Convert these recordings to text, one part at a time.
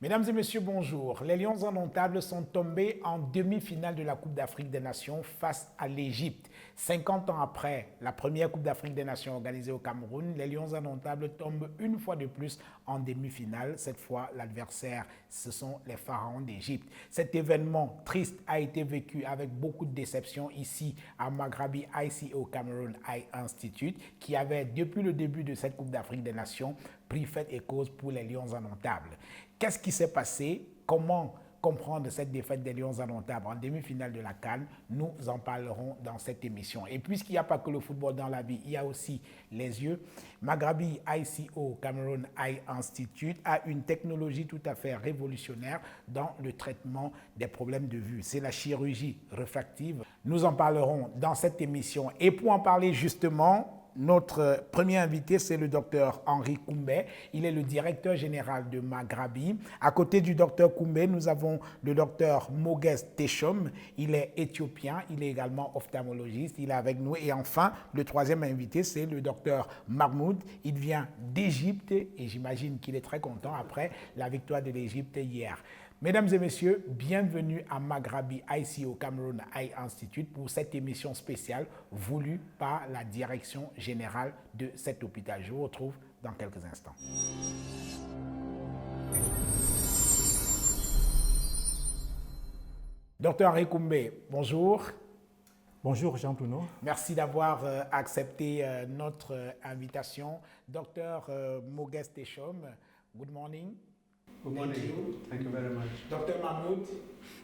Mesdames et messieurs, bonjour. Les Lions indomptables sont tombés en demi-finale de la Coupe d'Afrique des Nations face à l'Égypte. 50 ans après la première Coupe d'Afrique des Nations organisée au Cameroun, les Lions indomptables tombent une fois de plus en demi-finale. Cette fois, l'adversaire, ce sont les pharaons d'Égypte. Cet événement triste a été vécu avec beaucoup de déception ici à Maghrabi ICO Cameroun Eye Institute, qui avait, depuis le début de cette Coupe d'Afrique des Nations, pris fait et cause pour les Lions indomptables. Qu'est-ce qui s'est passé? Comment comprendre cette défaite des Lions indomptables en demi-finale de la CAN? Nous en parlerons dans cette émission. Et puisqu'il n'y a pas que le football dans la vie, il y a aussi les yeux. Maghrabi ICO Cameroun Eye Institute a une technologie tout à fait révolutionnaire dans le traitement des problèmes de vue. C'est la chirurgie réfractive. Nous en parlerons dans cette émission. Et pour en parler justement, notre premier invité, c'est le docteur Henri Koumbé. Il est le directeur général de Maghrabi. À côté du docteur Koumbé, nous avons le docteur Mogez Techom. Il est éthiopien, il est également ophtalmologiste, il est avec nous. Et enfin, le troisième invité, c'est le docteur Mahmoud. Il vient d'Égypte et j'imagine qu'il est très content après la victoire de l'Égypte hier. Mesdames et messieurs, bienvenue à Maghrabi ICO Cameroun Eye Institute pour cette émission spéciale voulue par la direction générale de cet hôpital. Je vous retrouve dans quelques instants. Docteur Henri Koumbé, bonjour. Bonjour Jean-Bruno. Merci d'avoir accepté notre invitation. Docteur Mogez Techom, good morning. Good morning. Thank you very much. Dr. Mahmoud.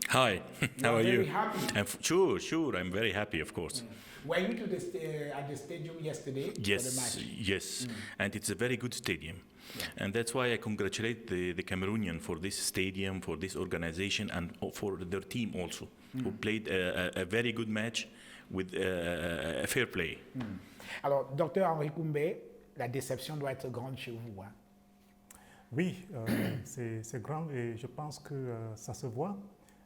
Hi, how are you? Very happy. Sure, I'm very happy, of course. Were you at the stadium yesterday for the Yes, match? yes, and it's a very good stadium. Yeah. And that's why I congratulate the Cameroonian for this stadium, for this organization, and for their team also, who played a very good match with a fair play. Alors, docteur Henri Koumbé, la déception doit être grande chez vous. Hein? Oui, c'est grand et je pense que ça se voit.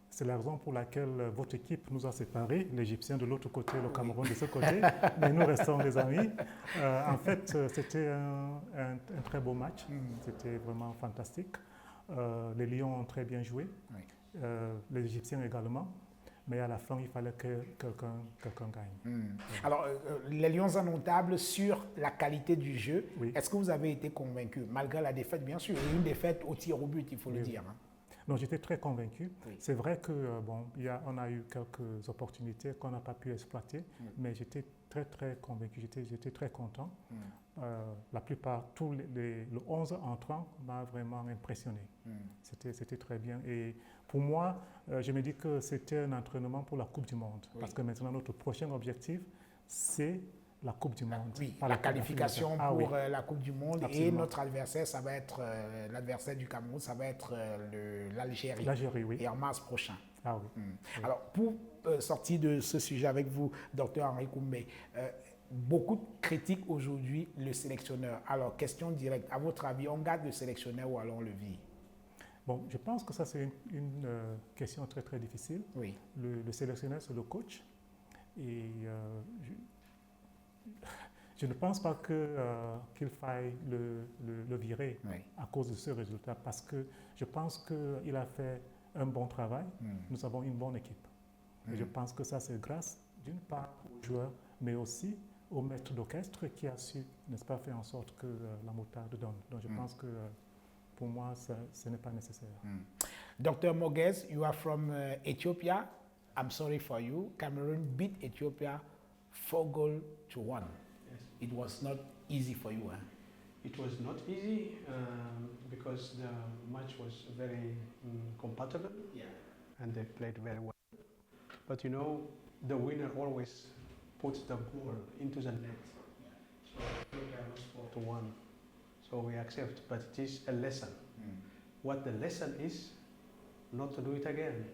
C'est la raison pour laquelle votre équipe nous a séparés, l'Égyptien de l'autre côté, le Cameroun de ce côté, mais nous restons des amis. En fait, c'était un très beau match, c'était vraiment fantastique. Les Lions ont très bien joué, les Égyptiens également. Mais à la fin, il fallait que quelqu'un gagne. Alors, les Lions indomptables sur la qualité du jeu, Oui. est-ce que vous avez été convaincu, malgré la défaite, bien sûr, et une défaite au tir au but, il faut le dire. Hein? Donc j'étais très convaincu. Oui. C'est vrai que on a eu quelques opportunités qu'on n'a pas pu exploiter, mais j'étais très convaincu, j'étais très content. La plupart, le 11 entrant m'a vraiment impressionné. C'était très bien. Et pour moi, je me dis que c'était un entraînement pour la Coupe du Monde. Oui. Parce que maintenant, notre prochain objectif, c'est la Coupe du Monde. Oui, Pas la Coupe d'Afrique. qualification Ah pour oui. la Coupe du Monde. Absolument. Et notre adversaire, ça va être l'adversaire du Cameroun, ça va être l'Algérie. L'Algérie, oui. Et en mars prochain. Ah oui. Alors, pour sortir de ce sujet avec vous, docteur Henri Koumbé, beaucoup de critiquent aujourd'hui le sélectionneur. Alors, question directe, à votre avis, on garde le sélectionneur ou alors on le vire? Bon, je pense que ça, c'est une question très difficile. Oui. Le sélectionneur, c'est le coach. Et je ne pense pas qu'il faille le virer Oui. à cause de ce résultat, parce que je pense qu'il a fait un bon travail. Nous avons une bonne équipe. Et je pense que ça, c'est grâce, d'une part, aux joueurs, mais aussi au maître d'orchestre qui a su, n'est-ce pas, faire en sorte que la moutarde donne. Donc je pense que pour moi, ce n'est pas nécessaire. Dr. Mogez, you are from Ethiopia. I'm sorry for you. Cameroon beat Ethiopia 4-1. Yes. It was not easy for you. Huh? It was not easy because the match was very compatible Yeah. and they played very well. But you know, the winner always puts the goal into the net. So Ethiopia lost 4-1. So we accept, but it is a lesson. What the lesson is, not to do it again.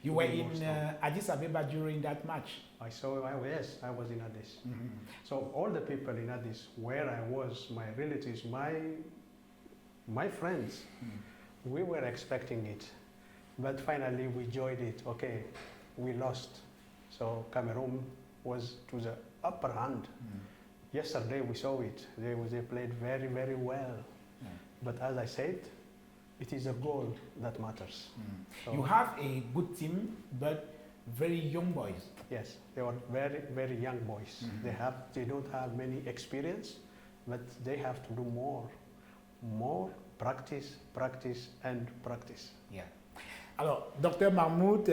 You were in Addis Ababa during that match. Yes, I was in Addis. So all the people in Addis, where I was, my relatives, my friends, we were expecting it. But finally we enjoyed it. Okay, we lost. So Cameroon was to the upper hand. Yesterday we saw it. They played very well. But as I said, it is a goal that matters. So, You have a good team, but very young boys. yes, they are very, very young boys. They don't have many experience, but they have to do more practice, and practice. Yeah. Alors, Dr. Mahmoud,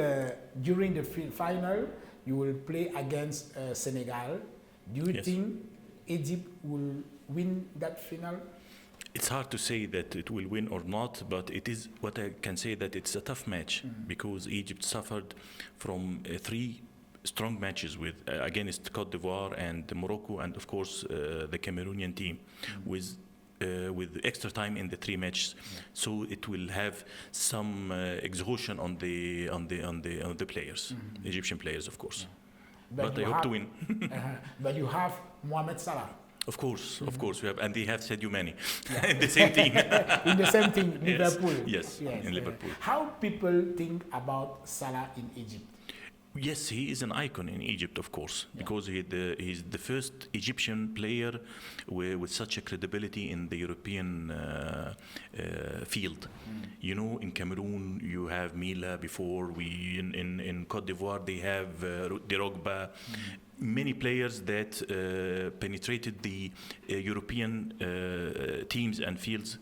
during the final, you will play against Senegal. Do you Yes. think Egypt will win that final? It's hard to say that it will win or not, but it is what I can say that it's a tough match because Egypt suffered from 3 strong matches with against Cote d'Ivoire and Morocco, and of course the Cameroonian team with extra time in the 3 matches. So it will have some exhaustion on the players, Egyptian players, of course. But I you hope have, to win. But you have Mohamed Salah Of course, we have, and they have Sadio Mane in the same team. in the same team, Yes, Liverpool. yes, in Liverpool. How people think about Salah in Egypt? Yes, he is an icon in Egypt, of course, because he's the first Egyptian player with such a credibility in the European field. You know, in Cameroon you have Mila. Before in Cote d'Ivoire they have Drogba. Many players that penetrated the European teams and fields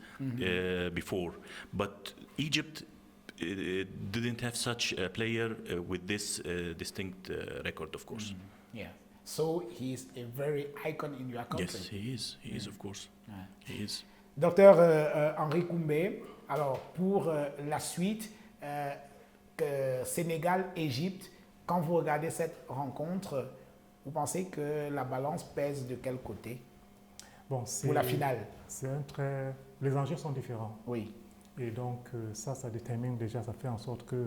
before, but Egypt didn't have such a player with this distinct record, of course. Yeah. So he is a very icon in your country. Yes, he is. He is, of course. He is. Docteur Henri Koumbé, alors pour la suite, Sénégal-Égypte, quand vous regardez cette rencontre, vous pensez que la balance pèse de quel côté pour la finale? Les enjeux sont différents. Oui. Et donc ça détermine déjà, ça fait en sorte que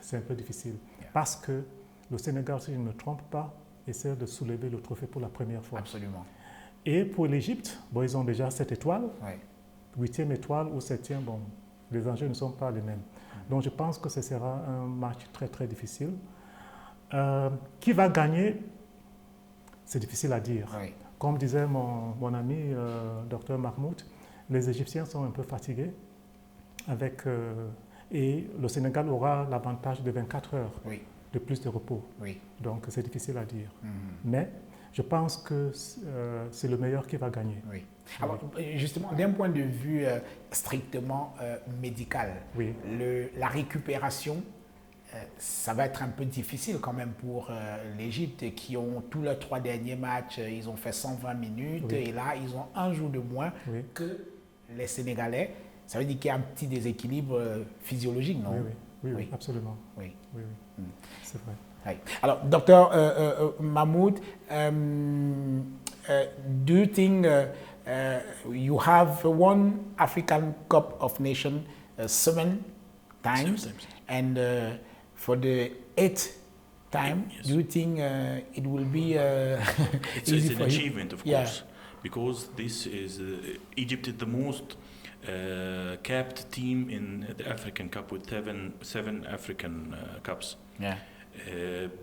c'est un peu difficile. Parce que le Sénégal, si je ne me trompe pas, essaie de soulever le trophée pour la première fois. Absolument. Et pour l'Égypte, bon, ils ont déjà 7 étoiles. Oui. 8e étoile ou 7e, bon, les enjeux ne sont pas les mêmes. Donc je pense que ce sera un match très très difficile. Qui va gagner? C'est difficile à dire. Oui. Comme disait mon ami Dr Mahmoud, les Égyptiens sont un peu fatigués et le Sénégal aura l'avantage de 24 heures de plus de repos. Oui. Donc c'est difficile à dire. Mais je pense que c'est le meilleur qui va gagner. Oui. Alors, justement, d'un point de vue strictement médical, la récupération, ça va être un peu difficile quand même pour l'Égypte qui ont tous leurs 3 derniers matchs, ils ont fait 120 minutes et là ils ont un jour de moins que les Sénégalais. Ça veut dire qu'il y a un petit déséquilibre physiologique, non? Oui, absolument. Oui. C'est vrai. Oui. Alors, Dr. Mahmoud, do you think you have won African Cup of Nations 7 times, and for the 8th time, do you think it will be it's easy an for achievement, you? of course, because this is Egypt is the most capped team in the African Cup with seven African Cups. Yeah.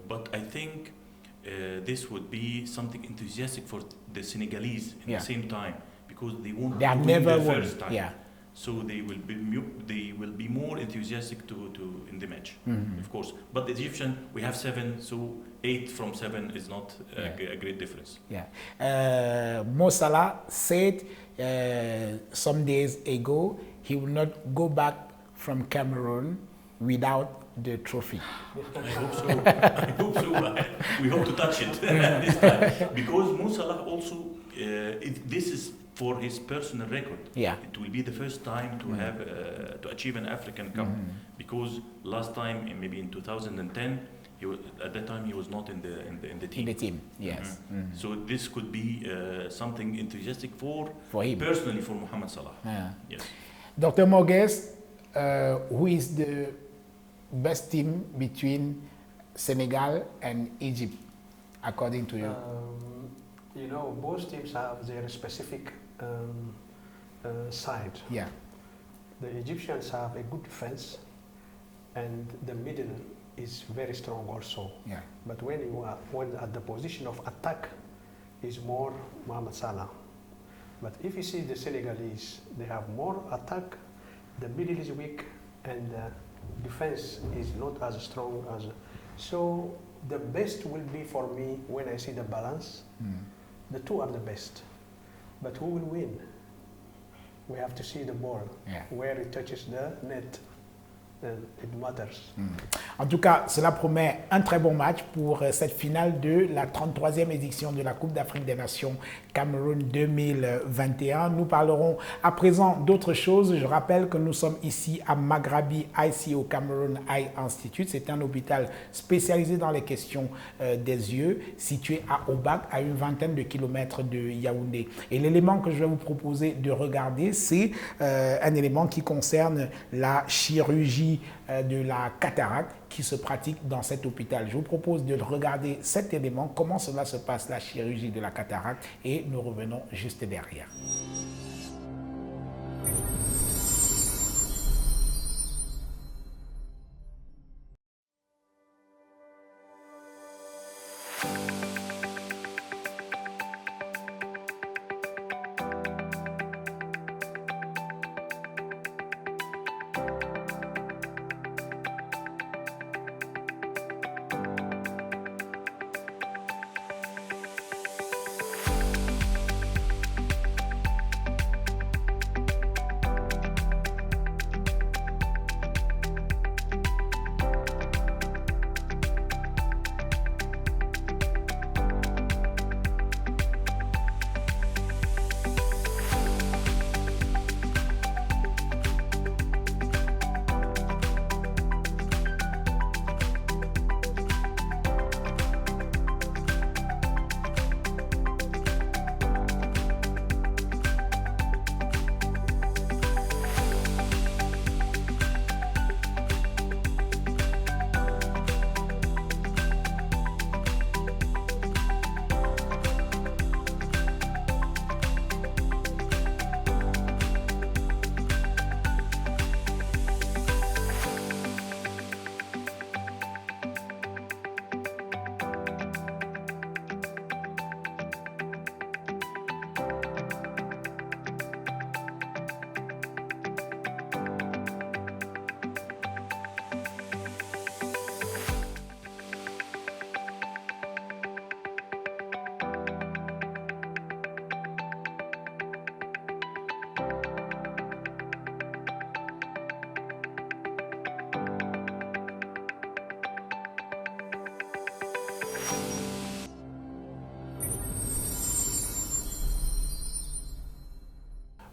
But I think this would be something enthusiastic for the Senegalese at the same time, because they won't. They have never won. Yeah. So they will be more enthusiastic to in the match, of course. But the Egyptian, we have 7, so 8 from 7 is not a great difference. Yeah. Mo Salah said some days ago he will not go back from Cameroon without the trophy. I hope so. I hope so. We hope to touch it this time, because Mo Salah also this is for his personal record. Yeah. It will be the first time to have to achieve an African Cup, because last time, maybe in 2010, at that time he was not in the team. In the team, yes. So this could be something enthusiastic for him, personally, for Mohamed Salah. Yes. Dr. Mogues, who is the best team between Senegal and Egypt, according to you? You know, both teams have their specific side. Yeah. The Egyptians have a good defense, and the middle is very strong also. Yeah. But when at the position of attack, is more Mohamed Salah. But if you see the Senegalese, they have more attack, the middle is weak, and the defense is not as strong as. So the best will be for me when I see the balance. The two are the best. But who will win? We have to see the ball, where it touches the net. It matters. En tout cas, cela promet un très bon match pour cette finale de la 33e édition de la Coupe d'Afrique des Nations Cameroun 2021. Nous parlerons à présent d'autres choses. Je rappelle que nous sommes ici à Maghrabi ICO Cameroun Eye Institute. C'est un hôpital spécialisé dans les questions des yeux, situé à Obak, à une vingtaine de kilomètres de Yaoundé. Et l'élément que je vais vous proposer de regarder, c'est un élément qui concerne la chirurgie de la cataracte qui se pratique dans cet hôpital. Je vous propose de regarder cet élément, comment cela se passe, la chirurgie de la cataracte, et nous revenons juste derrière.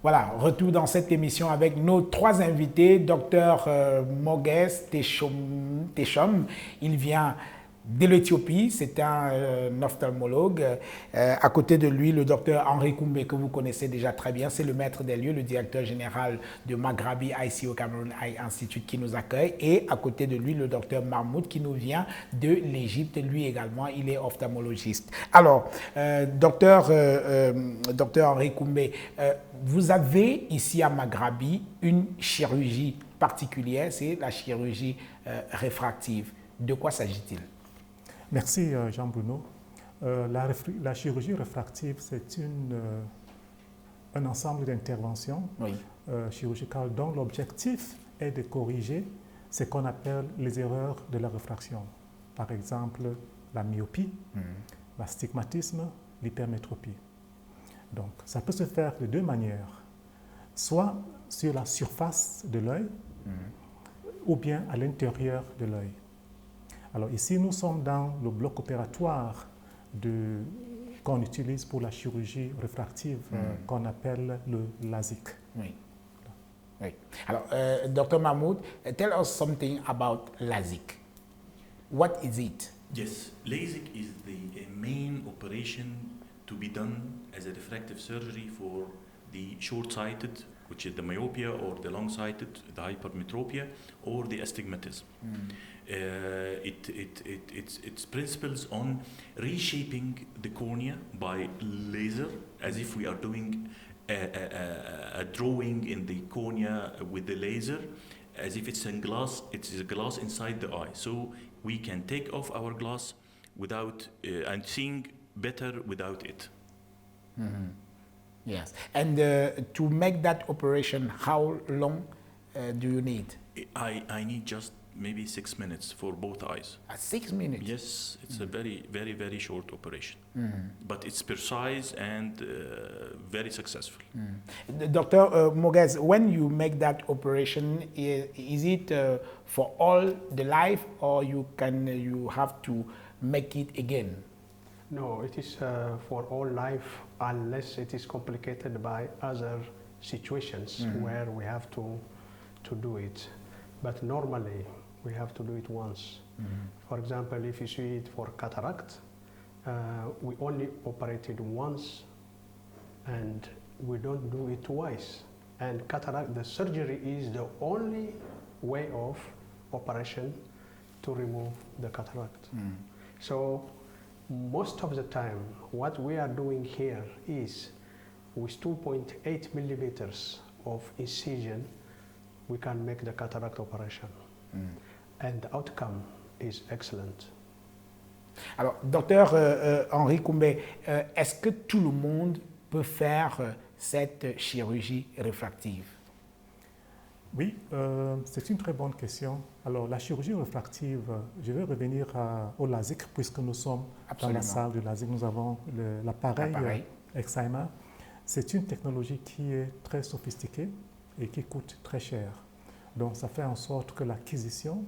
Voilà, retour dans cette émission avec nos trois invités. Docteur Mogues Techom, il vient de l'Éthiopie, c'est un ophtalmologue. À côté de lui, le docteur Henri Koumbe, que vous connaissez déjà très bien, c'est le maître des lieux, le directeur général de Maghrabi ICO Cameroun Eye Institute qui nous accueille. Et à côté de lui, le docteur Mahmoud qui nous vient de l'Égypte. Lui également, il est ophtalmologiste. Alors, docteur Henri Koumbe, vous avez ici à Maghrabi une chirurgie particulière, c'est la chirurgie réfractive. De quoi s'agit-il? Merci Jean-Bruno. La chirurgie réfractive, c'est un ensemble d'interventions chirurgicales dont l'objectif est de corriger ce qu'on appelle les erreurs de la réfraction. Par exemple, la myopie, l'astigmatisme, l'hypermétropie. Donc, ça peut se faire de deux manières. Soit sur la surface de l'œil, ou bien à l'intérieur de l'œil. Alors ici, nous sommes dans le bloc opératoire qu'on utilise pour la chirurgie réfractive, qu'on appelle le LASIK. Oui. Oui. Alors, Dr. Mahmoud, tell us something about LASIK. What is it? Yes, LASIK is the main operation to be done as a refractive surgery for the short-sighted, which is the myopia, or the long-sighted, the hypermetropia, or the astigmatism. Its principles on reshaping the cornea by laser, as if we are doing a drawing in the cornea with the laser, as if it's a glass inside the eye. So we can take off our glass without and seeing better without it. Yes. And to make that operation, how long do you need? I need just maybe 6 minutes for both eyes. 6 minutes? Yes, it's a very, very, very short operation. But it's precise and very successful. Dr. Moguez, when you make that operation, is it for all the life, or you have to make it again? No, it is for all life, unless it is complicated by other situations where we have to do it. But normally, we have to do it once. For example, if you see it for cataract, we only operate it once, and we don't do it twice. And cataract, the surgery is the only way of operation to remove the cataract. So most of the time, what we are doing here is with 2.8 millimeters of incision, we can make the cataract operation. And the outcome is excellent. Alors, docteur Henri Koumbé, est-ce que tout le monde peut faire cette chirurgie réfractive? Oui, c'est une très bonne question. Alors, la chirurgie réfractive, je vais revenir au LASIK, puisque nous sommes dans la salle du LASIK. Nous avons l'appareil Excimer. C'est une technologie qui est très sophistiquée et qui coûte très cher. Donc, ça fait en sorte que l'acquisition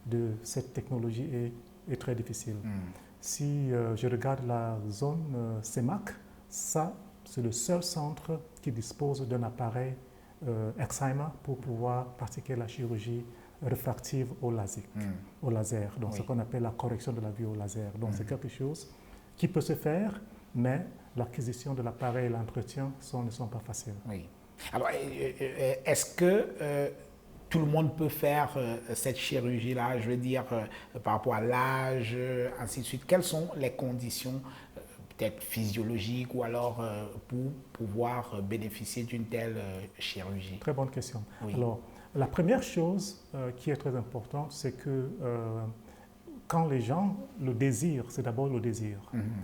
de cette technologie est très difficile. Si je regarde la zone CEMAC, ça, c'est le seul centre qui dispose d'un appareil Excimer pour pouvoir pratiquer la chirurgie réfractive au laser. Donc, ce qu'on appelle la correction de la vue au laser. Donc, c'est quelque chose qui peut se faire, mais l'acquisition de l'appareil et l'entretien ne sont pas faciles. Oui. Alors, est-ce que tout le monde peut faire cette chirurgie-là, je veux dire, par rapport à l'âge, ainsi de suite? Quelles sont les conditions peut-être physiologiques ou alors pour pouvoir bénéficier d'une telle chirurgie? Très bonne question. Oui. Alors, la première chose qui est très importante, c'est que quand les gens le désirent, c'est d'abord le désir.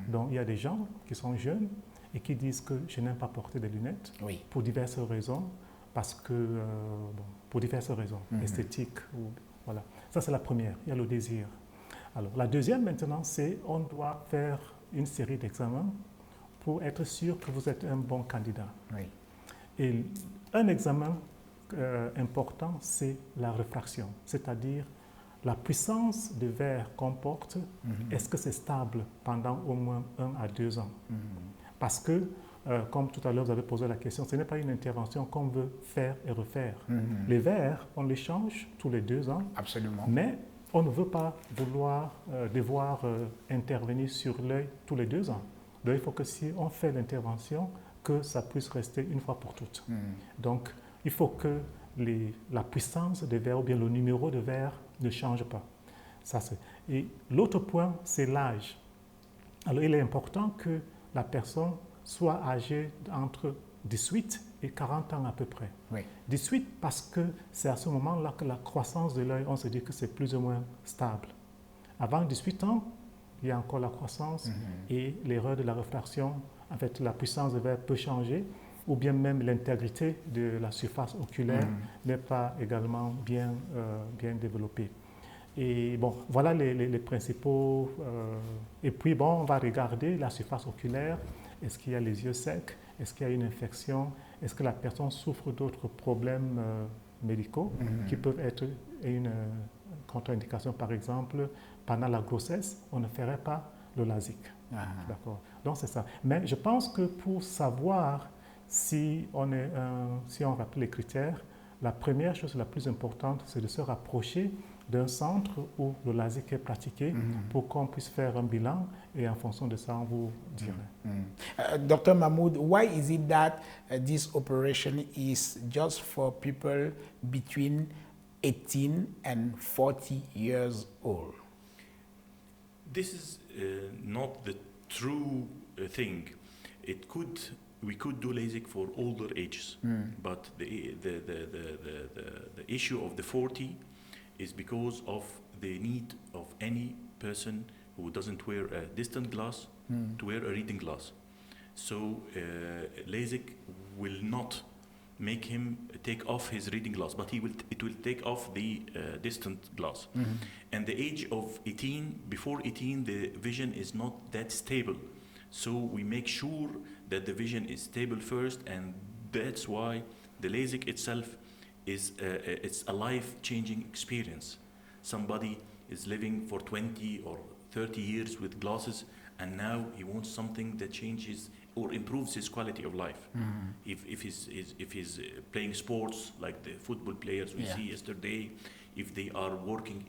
Donc, il y a des gens qui sont jeunes et qui disent que je n'aime pas porter des lunettes pour diverses raisons, parce que, pour diverses raisons esthétiques. Voilà. Ça, c'est la première, il y a le désir. Alors, la deuxième maintenant, c'est on doit faire une série d'examens pour être sûr que vous êtes un bon candidat. Et un examen important, c'est la réfraction, c'est-à-dire la puissance de verre qu'on porte, est-ce que c'est stable pendant au moins 1 à 2 ans? Parce que, comme tout à l'heure vous avez posé la question, ce n'est pas une intervention qu'on veut faire et refaire. Les verres, on les change tous les 2 ans. Absolument. Mais on ne veut pas devoir intervenir sur l'œil tous les 2 ans. Donc il faut que si on fait l'intervention, que ça puisse rester une fois pour toutes. Donc il faut que la puissance des verres ou bien le numéro de verre ne change pas. Et l'autre point, c'est l'âge. Alors il est important que la personne soit âgée entre 18 et 40 ans à peu près. 18 parce que c'est à ce moment-là que la croissance de l'œil, on se dit que c'est plus ou moins stable. Avant 18 ans, il y a encore la croissance et l'erreur de la réfraction, en fait la puissance de verre peut changer, ou bien même l'intégrité de la surface oculaire n'est pas également bien développée. Et bon, voilà les principaux. Et puis bon, on va regarder la surface oculaire. Est-ce qu'il y a les yeux secs? Est-ce qu'il y a une infection? Est-ce que la personne souffre d'autres problèmes médicaux qui peuvent être une contre-indication? Par exemple, pendant la grossesse, on ne ferait pas le LASIK. D'accord. Donc c'est ça. Mais je pense que pour savoir si on rappelle les critères, la première chose la plus importante, c'est de se rapprocher d'un centre où le LASIK est pratiqué pour qu'on puisse faire un bilan et en fonction de ça, on vous dirait. Dr. Mahmoud, why is it that this operation is just for people between 18 and 40 years old? This is not the true thing. We could do LASIK for older ages, but the issue of the 40 is because of the need of any person who doesn't wear a distant glass to wear a reading glass. So LASIK will not make him take off his reading glass, but it will take off the distant glass. And the age of 18, before 18, the vision is not that stable. So we make sure that the vision is stable first, and that's why the LASIK itself is it's a life-changing experience. Somebody is living for 20 or 30 years with glasses, and now he wants something that changes or improves his quality of life. If he's playing sports like the football players we see yesterday, if they are working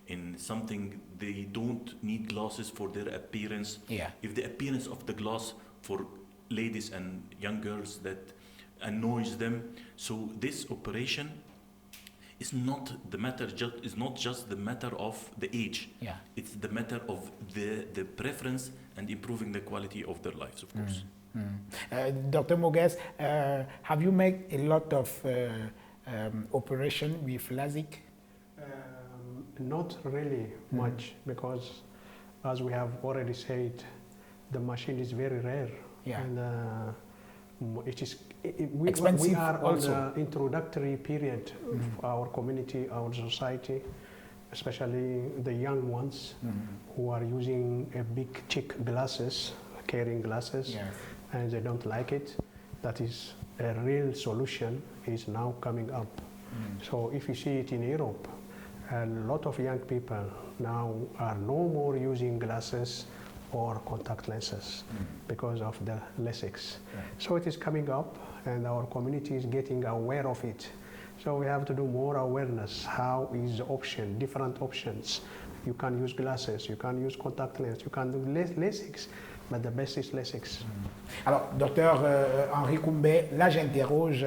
in something, they don't need glasses for their appearance. If the appearance of the glass for ladies and young girls that annoys them, so this operation is not the matter. Is not just the matter of the age. It's the matter of the preference and improving the quality of their lives, of course. Dr. Mogues, have you made a lot of operation with LASIK? Not really much, because as we have already said, the machine is very rare. And it is expensive. We are also on the introductory period of our community, our society, especially the young ones who are using a big thick glasses, carrying glasses, and they don't like it. That is a real solution is now coming up. So if you see it in Europe, a lot of young people now are no more using glasses or contact lenses because of the LASIK. So it is coming up, and our community is getting aware of it. So we have to do more awareness. How is the option, different options. You can use glasses, you can use contact lens, you can do LASIK, but the best is LASIK. Alors, docteur Henri Koumbé, là j'interroge,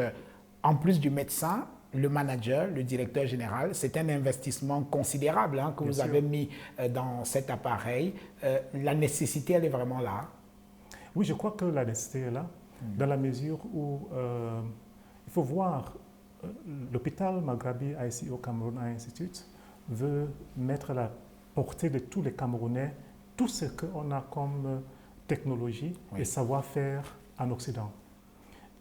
en plus du médecin, le manager, le directeur général. C'est un investissement considérable que vous avez mis dans cet appareil. La nécessité, elle est vraiment là. Oui, je crois que la nécessité est là, dans la mesure où il faut voir, l'hôpital Maghrabi ICO Cameroun Eye Institute veut mettre à la portée de tous les Camerounais tout ce qu'on a comme technologie et savoir-faire en Occident.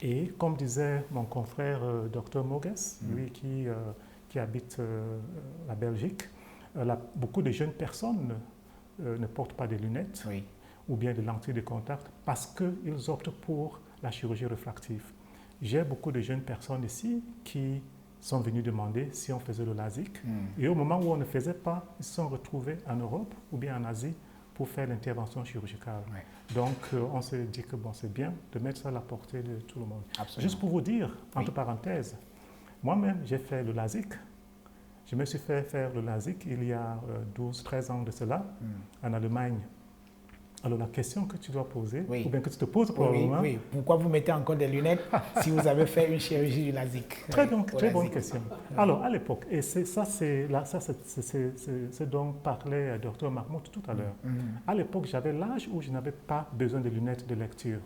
Et comme disait mon confrère Dr Mogues, lui qui habite la Belgique, beaucoup de jeunes personnes ne portent pas de lunettes ou bien de lentilles de contact parce qu'ils optent pour la chirurgie réfractive. J'ai beaucoup de jeunes personnes ici qui sont venus demander si on faisait le LASIK. Et au moment où on ne faisait pas, ils se sont retrouvés en Europe ou bien en Asie pour faire l'intervention chirurgicale. Donc, on se dit que bon, c'est bien de mettre ça à la portée de tout le monde. Juste pour vous dire, entre parenthèses, moi-même, j'ai fait le LASIK. Je me suis fait faire le LASIK il y a 12-13 ans de cela, en Allemagne. Alors, la question que tu dois poser, ou bien que tu te poses probablement... Oui. Pourquoi vous mettez encore des lunettes si vous avez fait une chirurgie du LASIK? Très bonne question. Alors, à l'époque, et c'est ce dont parlait Dr Mahmoud tout à l'heure. À l'époque, j'avais l'âge où je n'avais pas besoin de lunettes de lecture.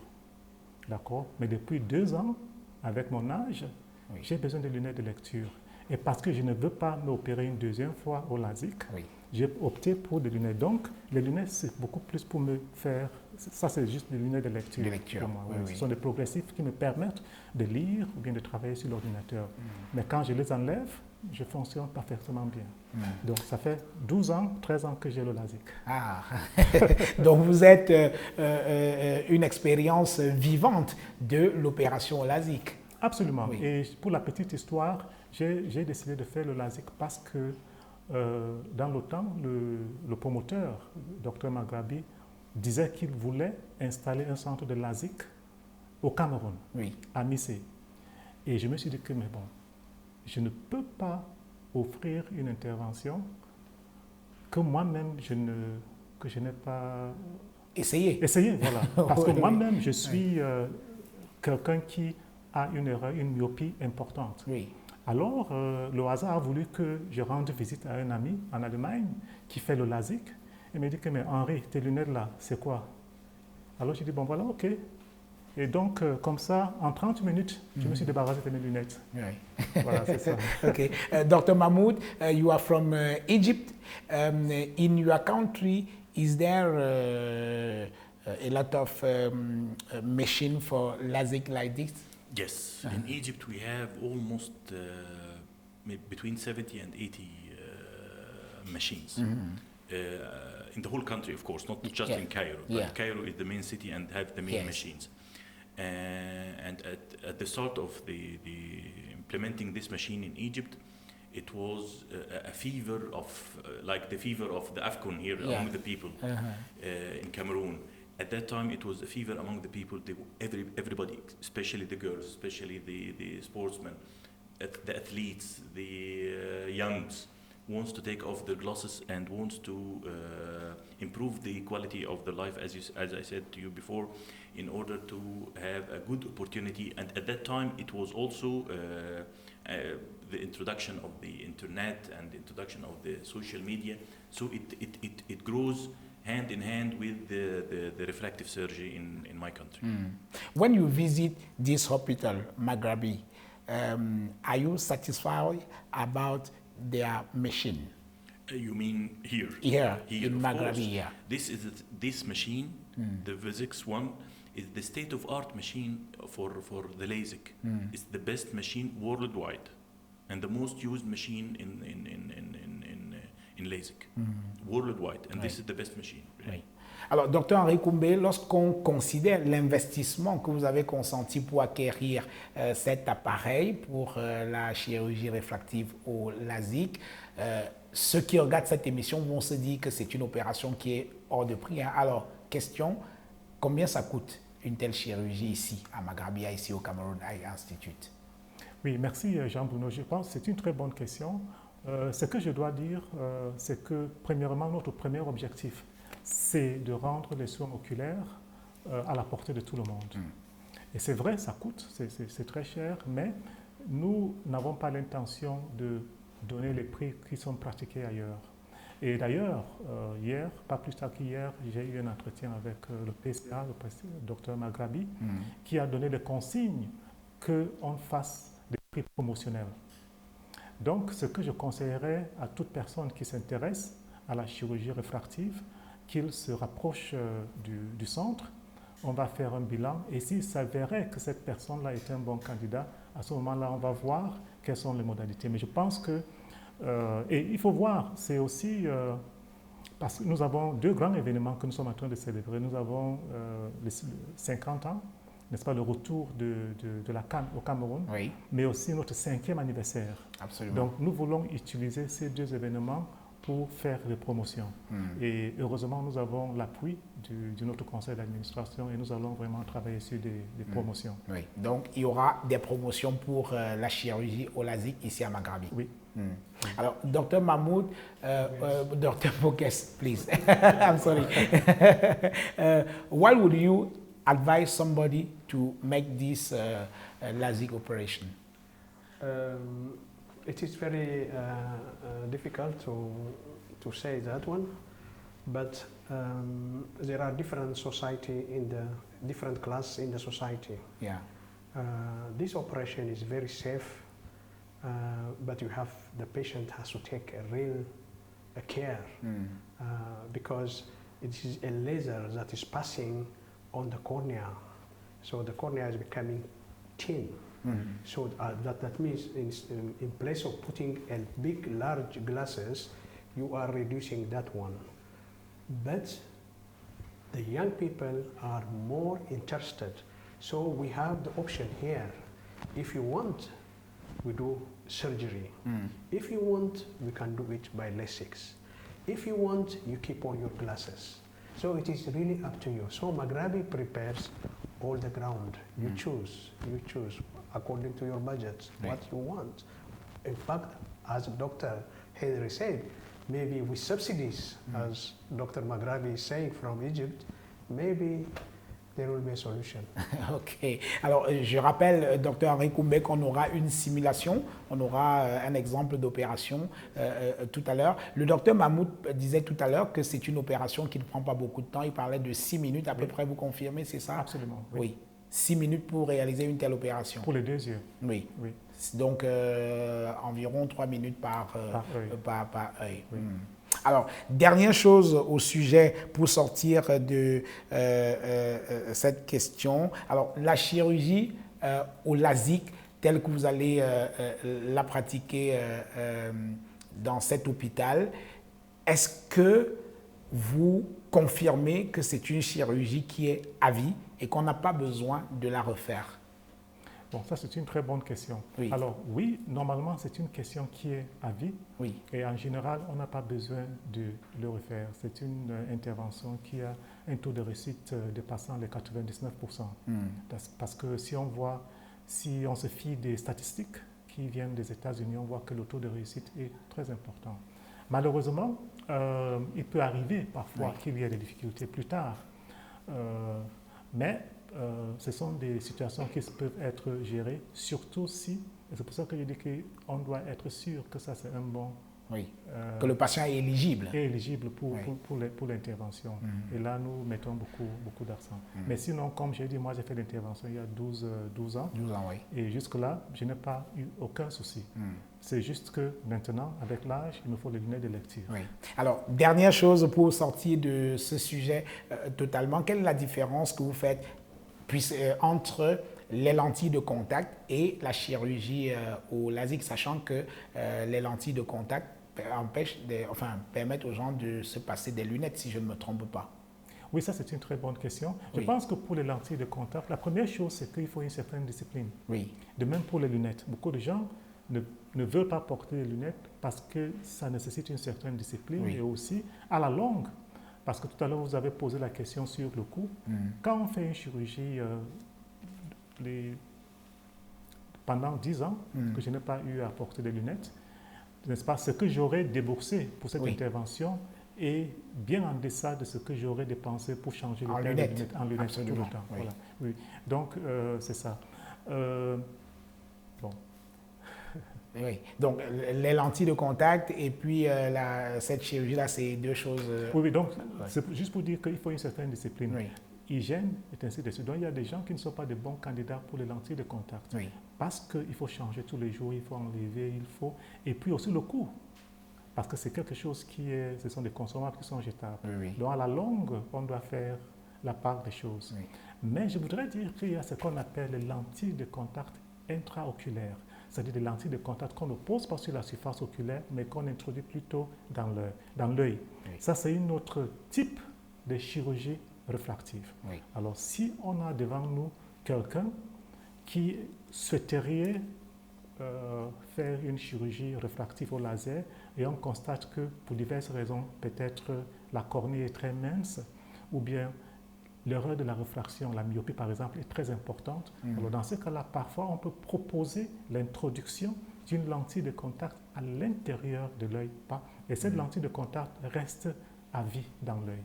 D'accord? Mais depuis 2 ans, avec mon âge, j'ai besoin de lunettes de lecture. Et parce que je ne veux pas m'opérer une deuxième fois au LASIK, j'ai opté pour des lunettes. Donc, les lunettes, c'est beaucoup plus pour me faire... Ça, c'est juste des lunettes de lecture. Pour moi, Ce sont des progressifs qui me permettent de lire ou bien de travailler sur l'ordinateur. Mais quand je les enlève, je fonctionne parfaitement bien. Donc, ça fait 12 ans, 13 ans que j'ai le LASIK. Donc, vous êtes une expérience vivante de l'opération LASIK. Absolument. Et pour la petite histoire, j'ai décidé de faire le LASIK parce que dans le temps, le promoteur, Dr Maghrabi, disait qu'il voulait installer un centre de LASIK au Cameroun, à Missé. Et je me suis dit que, mais bon, je ne peux pas offrir une intervention que moi-même, que je n'ai pas essayé. Voilà. Parce que moi-même, je suis quelqu'un qui a une myopie importante. Alors, le hasard a voulu que je rende visite à un ami en Allemagne qui fait le LASIK. Il m'a dit que, mais Henri, tes lunettes là, c'est quoi? Alors, j'ai dit, bon voilà, ok. Et donc, comme ça, en 30 minutes, je me suis débarrassé de mes lunettes. Voilà, c'est ça. Okay. Dr. Mahmoud, you are from Egypt. In your country, is there a lot of machine for LASIK like this? Yes, in Egypt we have almost between 70 and 80 machines. In the whole country, of course, not just in Cairo. But Cairo is the main city and have the main machines. And at the start of the implementing this machine in Egypt, it was a fever of, like the fever of the AFCON here among the people in Cameroon. At that time, it was a fever among the people. Everybody, especially the girls, especially the sportsmen, the athletes, the youngs, wants to take off their glasses and wants to improve the quality of their life, as I said to you before, in order to have a good opportunity. And at that time, it was also the introduction of the internet and the introduction of the social media. So it grows hand in hand with the refractive surgery in my country. When you visit this hospital, Maghrabi, are you satisfied about their machine? You mean here? Here in Maghrabi, yeah. This machine, the Vuzix one, is the state-of-art machine for the LASIK. It's the best machine worldwide, and the most used machine in LASIK worldwide. And this is the best machine. Really. Oui. Alors, docteur Henri Koumbé, lorsqu'on considère l'investissement que vous avez consenti pour acquérir cet appareil pour la chirurgie réfractive au LASIK, ceux qui regardent cette émission vont se dire que c'est une opération qui est hors de prix. Hein. Alors, question, combien ça coûte une telle chirurgie ici, à Maghrabi, ici au Cameroun Eye Institute? Oui, merci Jean-Bruno. Je pense que c'est une très bonne question. Ce que je dois dire, c'est que premièrement, notre premier objectif, c'est de rendre les soins oculaires à la portée de tout le monde. Et c'est vrai, ça coûte, c'est très cher, mais nous n'avons pas l'intention de donner les prix qui sont pratiqués ailleurs. Et d'ailleurs, hier, pas plus tard qu'hier, j'ai eu un entretien avec le PCA, le docteur Maghrabi, qui a donné des consignes qu'on fasse des prix promotionnels. Donc, ce que je conseillerais à toute personne qui s'intéresse à la chirurgie réfractive, qu'il se rapproche du centre, on va faire un bilan et s'il s'avérait que cette personne-là est un bon candidat, à ce moment-là, on va voir quelles sont les modalités. Mais je pense que, et il faut voir, c'est aussi, parce que nous avons deux grands événements que nous sommes en train de célébrer. Nous avons les 50 ans, n'est-ce pas, le retour de la CAN au Cameroun, oui, mais aussi notre 5e anniversaire. Absolument. Donc nous voulons utiliser ces deux événements pour faire des promotions. Et heureusement, nous avons l'appui de notre conseil d'administration et nous allons vraiment travailler sur des promotions. Oui, donc il y aura des promotions pour la chirurgie au LASIK ici à Maghrabi. Oui. Alors, Dr. Mahmoud, Dr. Bokes, please. I'm sorry. Why would you advise somebody to make this LASIK operation? It is very difficult to say that one, but there are different society in the different class in the society. Yeah. This operation is very safe, but the patient has to take a real care because it is a laser that is passing on the cornea, so the cornea is becoming thin. So that means in place of putting a big, large glasses, you are reducing that one. But the young people are more interested. So we have the option here. If you want, we do surgery. If you want, we can do it by LASIK. If you want, you keep on your glasses. So it is really up to you. So Maghrabi prepares all the ground. You choose according to your budget, what you want. In fact, as Dr. Henry said, maybe with subsidies, as Dr. Maghrabi is saying from Egypt, maybe there will be a solution. Ok. Alors, je rappelle, Dr. Henri Koumbé, qu'on aura une simulation, on aura un exemple d'opération tout à l'heure. Le docteur Mahmoud disait tout à l'heure que c'est une opération qui ne prend pas beaucoup de temps. Il parlait de 6 minutes à peu près, vous confirmez, c'est ça? Absolument. Oui. 6 minutes pour réaliser une telle opération. Pour les deux yeux. Oui. Donc, environ 3 minutes par œil. Oui. Alors, dernière chose au sujet pour sortir de cette question. Alors, la chirurgie au LASIK, telle que vous allez la pratiquer dans cet hôpital, est-ce que vous confirmez que c'est une chirurgie qui est à vie et qu'on n'a pas besoin de la refaire? Bon, ça c'est une très bonne question. Oui. Alors oui, normalement c'est une question qui est à vie. Oui. Et en général, on n'a pas besoin de le refaire. C'est une intervention qui a un taux de réussite dépassant les 99%. Parce que si on se fie des statistiques qui viennent des États-Unis, on voit que le taux de réussite est très important. Malheureusement, il peut arriver parfois qu'il y ait des difficultés plus tard. Mais ce sont des situations qui peuvent être gérées, surtout si, et c'est pour ça que je dis qu'on doit être sûr que ça c'est un bon... Oui, que le patient est éligible. Est éligible pour l'intervention. Et là, nous mettons beaucoup d'accent. Mais sinon, comme j'ai dit, moi j'ai fait l'intervention il y a 12 ans. 12 ans, oui. Et jusque-là, je n'ai pas eu aucun souci. C'est juste que maintenant, avec l'âge, il me faut les lunettes de lecture. Oui. Alors, dernière chose pour sortir de ce sujet totalement, quelle est la différence que vous faites entre les lentilles de contact et la chirurgie au LASIK, sachant que les lentilles de contact permettent aux gens de se passer des lunettes, si je ne me trompe pas. Oui, ça c'est une très bonne question. Je pense que pour les lentilles de contact, la première chose c'est qu'il faut une certaine discipline. Oui. De même pour les lunettes. Beaucoup de gens ne veulent pas porter les lunettes parce que ça nécessite une certaine discipline et aussi à la longue. Parce que tout à l'heure, vous avez posé la question sur le coût. Quand on fait une chirurgie pendant 10 ans, que je n'ai pas eu à porter des lunettes, n'est-ce pas, ce que j'aurais déboursé pour cette intervention est bien en deçà de ce que j'aurais dépensé pour changer le lunettes en lunettes tout le temps. Oui. Voilà. Oui. Donc, c'est ça. Bon. Oui, donc les lentilles de contact et puis cette chirurgie-là, c'est deux choses... Oui, donc c'est juste pour dire qu'il faut une certaine discipline. Oui. Hygiène et ainsi de suite. Donc il y a des gens qui ne sont pas de bons candidats pour les lentilles de contact. Oui. Parce qu'il faut changer tous les jours, il faut enlever, Et puis aussi le coût. Parce que c'est quelque chose ce sont des consommables qui sont jetables. Oui. Donc à la longue, on doit faire la part des choses. Oui. Mais je voudrais dire qu'il y a ce qu'on appelle les lentilles de contact intraoculaires. C'est-à-dire des lentilles de contact qu'on ne pose pas sur la surface oculaire, mais qu'on introduit plutôt dans l'œil. Oui. Ça, c'est un autre type de chirurgie réfractive. Oui. Alors, si on a devant nous quelqu'un qui souhaiterait faire une chirurgie réfractive au laser et on constate que pour diverses raisons, peut-être la cornée est très mince ou bien l'erreur de la réfraction, la myopie par exemple, est très importante. Alors dans ce cas-là, parfois on peut proposer l'introduction d'une lentille de contact à l'intérieur de l'œil. Et cette lentille de contact reste à vie dans l'œil.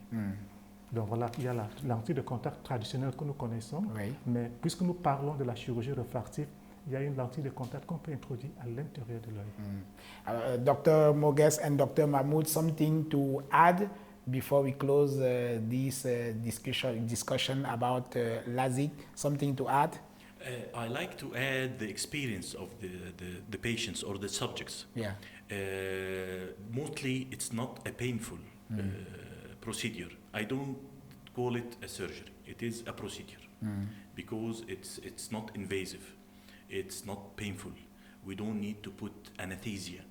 Donc voilà, il y a la lentille de contact traditionnelle que nous connaissons, mais puisque nous parlons de la chirurgie réfractive, il y a une lentille de contact qu'on peut introduire à l'intérieur de l'œil. Dr. Mogues and Dr. Mahmoud, something to add before we close this discussion about LASIK? Something to add? I like to add the experience of the patients or the subjects. Yeah. Mostly it's not a painful procedure. I don't call it a surgery. It is a procedure because it's not invasive. It's not painful. We don't need to put anesthesia.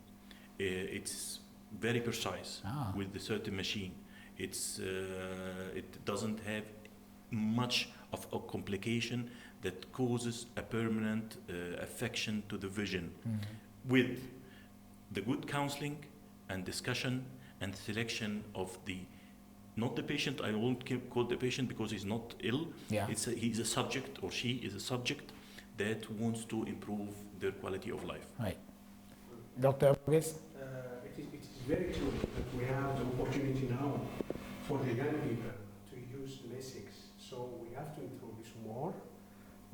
It's very precise with the certain machine. It doesn't have much of a complication that causes a permanent affection to the vision. With the good counseling and discussion and selection of not the patient, I won't call the patient because he's not ill. Yeah. He's a subject or she is a subject that wants to improve their quality of life. Right. Dr. Mogues? It is very true that we have the opportunity now for the young people to use LASIK. So we have to introduce more,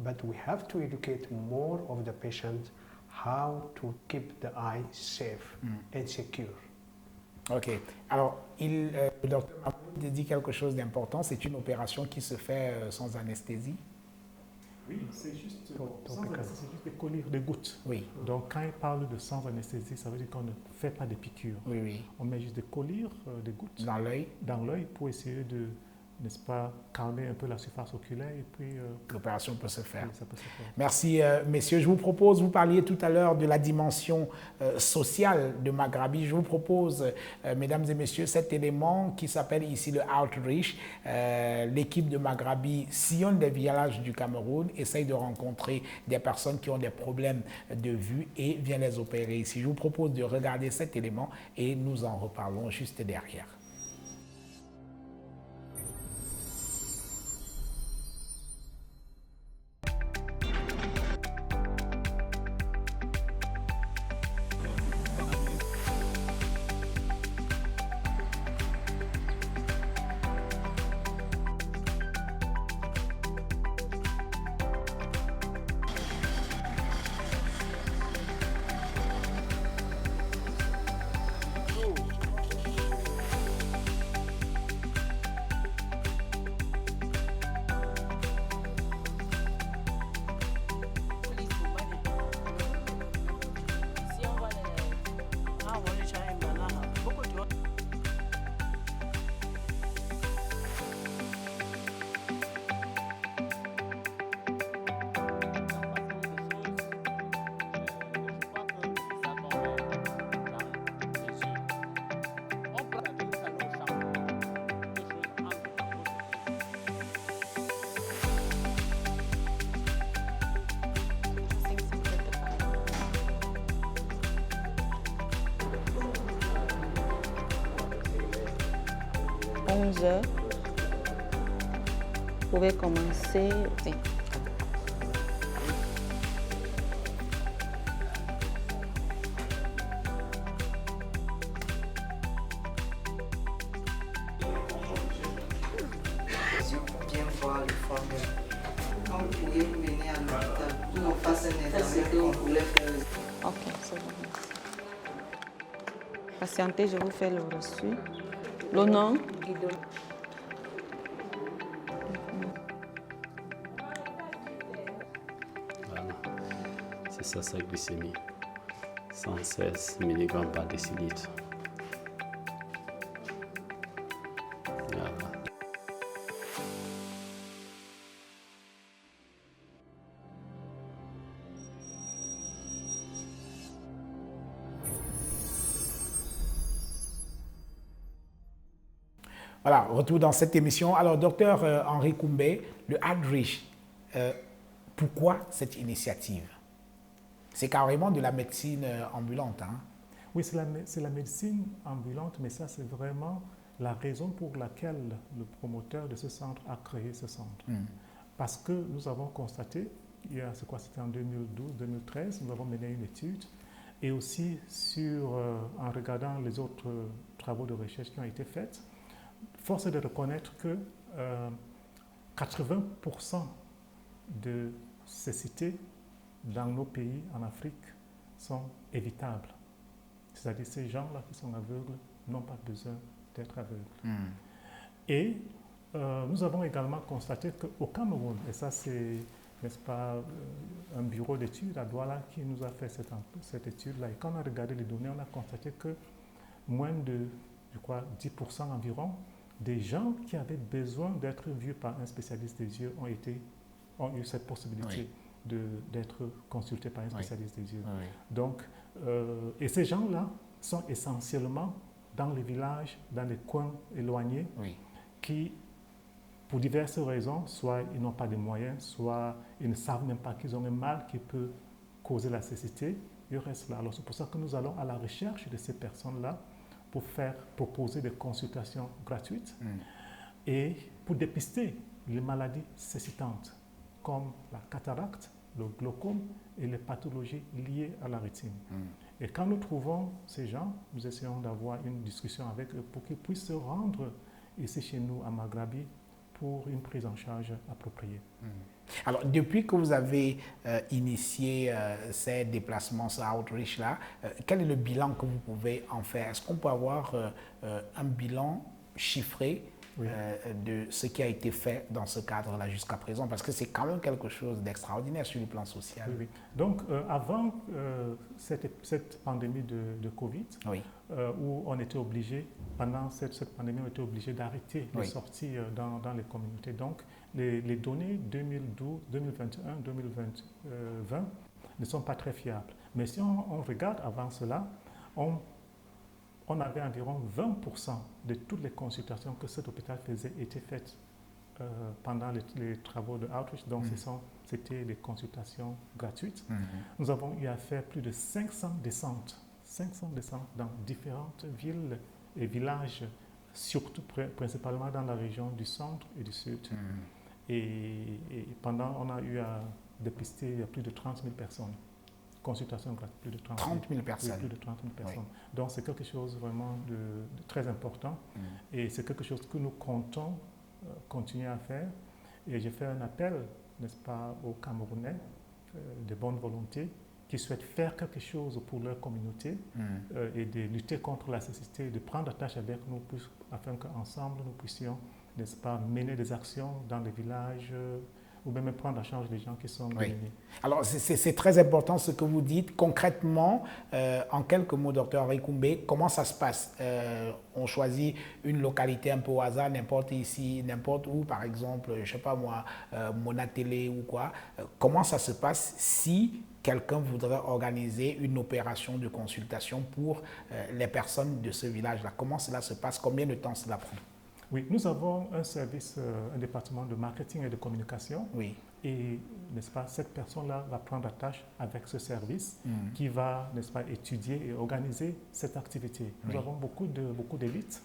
but we have to educate more of the patient how to keep the eye safe and secure. Ok. Alors, le docteur Mahmoud dit quelque chose d'important. C'est une opération qui se fait sans anesthésie. Oui, c'est juste, sans topical. anesthésie, c'est juste des collyres, des gouttes. Oui, Donc quand il parle de sans anesthésie, ça veut dire qu'on ne fait pas de piqûres. oui, oui. On met juste des collyres, des gouttes Dans l'œil, dans l'œil pour essayer de, n'est-ce pas, calmer un peu la surface oculaire et puis l'opération peut se faire. ça peut se faire. Merci, messieurs. Je vous propose, vous parliez tout à l'heure de la dimension sociale de Maghrabi. Je vous propose, mesdames et messieurs, cet élément qui s'appelle ici le Outreach. L'équipe de Maghrabi sillonne des villages du Cameroun, essaye de rencontrer des personnes qui ont des problèmes de vue et vient les opérer ici. Je vous propose de regarder cet élément et nous en reparlons juste derrière. Heures, vous pouvez commencer. Oui. Bien voir le formulaire. Quand vous pourriez venir à l'hôpital, nous on fasse un examen qu'on voulait faire. Ok, c'est bon. Patientez, je vous fais le reçu. Le nom? Guido. Voilà, c'est ça sa glycémie. 116 mg par décilitre. Voilà. Voilà, retour dans cette émission. Alors, docteur Henri Koumbé, le Outreach, pourquoi cette initiative? C'est carrément de la médecine ambulante. Hein? Oui, c'est la médecine ambulante, mais ça, c'est vraiment la raison pour laquelle le promoteur de ce centre a créé ce centre. Parce que nous avons constaté, c'était en 2012-2013, nous avons mené une étude, et aussi en regardant les autres travaux de recherche qui ont été faits, force est de reconnaître que 80% de cécité dans nos pays en Afrique sont évitables. C'est-à-dire ces gens-là qui sont aveugles n'ont pas besoin d'être aveugles. Et nous avons également constaté qu'au Cameroun, et ça c'est, n'est-ce pas, un bureau d'études à Douala qui nous a fait cette étude-là, et quand on a regardé les données, on a constaté que moins de, je crois, 10% environ des gens qui avaient besoin d'être vus par un spécialiste des yeux ont eu cette possibilité d'être consultés par un spécialiste des yeux. Donc, et ces gens-là sont essentiellement dans les villages, dans les coins éloignés, qui, pour diverses raisons, soit ils n'ont pas de moyens, soit ils ne savent même pas qu'ils ont un mal qui peut causer la cécité, ils restent là. Alors c'est pour ça que nous allons à la recherche de ces personnes-là pour proposer des consultations gratuites et pour dépister les maladies cécitantes comme la cataracte, le glaucome et les pathologies liées à la rétine. Et quand nous trouvons ces gens, nous essayons d'avoir une discussion avec eux pour qu'ils puissent se rendre ici chez nous à Maghrabi pour une prise en charge appropriée. Alors, depuis que vous avez initié ces déplacements, ce outreach-là, quel est le bilan que vous pouvez en faire? Est-ce qu'on peut avoir un bilan chiffré de ce qui a été fait dans ce cadre-là jusqu'à présent, parce que c'est quand même quelque chose d'extraordinaire sur le plan social. Oui, oui. Donc, avant cette pandémie de Covid, où on était obligé, pendant cette pandémie, on était obligé d'arrêter les sorties dans les communautés. Donc, les données 2012, 2021, 2020 ne sont pas très fiables. Mais si on regarde avant cela, on avait environ 20% de toutes les consultations que cet hôpital faisait étaient faites pendant les travaux de outreach. Donc, c'était des consultations gratuites. Nous avons eu à faire plus de 500 descentes dans différentes villes et villages, surtout principalement dans la région du centre et du sud. Et on a eu à dépister plus de 30 000 personnes. Consultation gratuite, plus de 30 000 personnes. Oui, plus de 30 000 personnes. Donc, c'est quelque chose vraiment de très important et c'est quelque chose que nous comptons continuer à faire. Et j'ai fait un appel, n'est-ce pas, aux Camerounais de bonne volonté qui souhaitent faire quelque chose pour leur communauté et de lutter contre la cécité, de prendre attache avec nous afin qu'ensemble nous puissions, n'est-ce pas, mener des actions dans les villages ou même prendre en charge les gens qui sont démunis. Alors, c'est très important ce que vous dites. Concrètement, en quelques mots, Dr Henri Koumbé, comment ça se passe? On choisit une localité un peu au hasard, n'importe ici, n'importe où, par exemple, je ne sais pas moi, Monatélé ou quoi. Comment ça se passe si quelqu'un voudrait organiser une opération de consultation pour les personnes de ce village-là? Comment cela se passe? Combien de temps cela prend? Oui, nous avons un service, un département de marketing et de communication. Oui. Et, n'est-ce pas, cette personne-là va prendre attache avec ce service qui va, n'est-ce pas, étudier et organiser cette activité. Nous avons beaucoup d'élites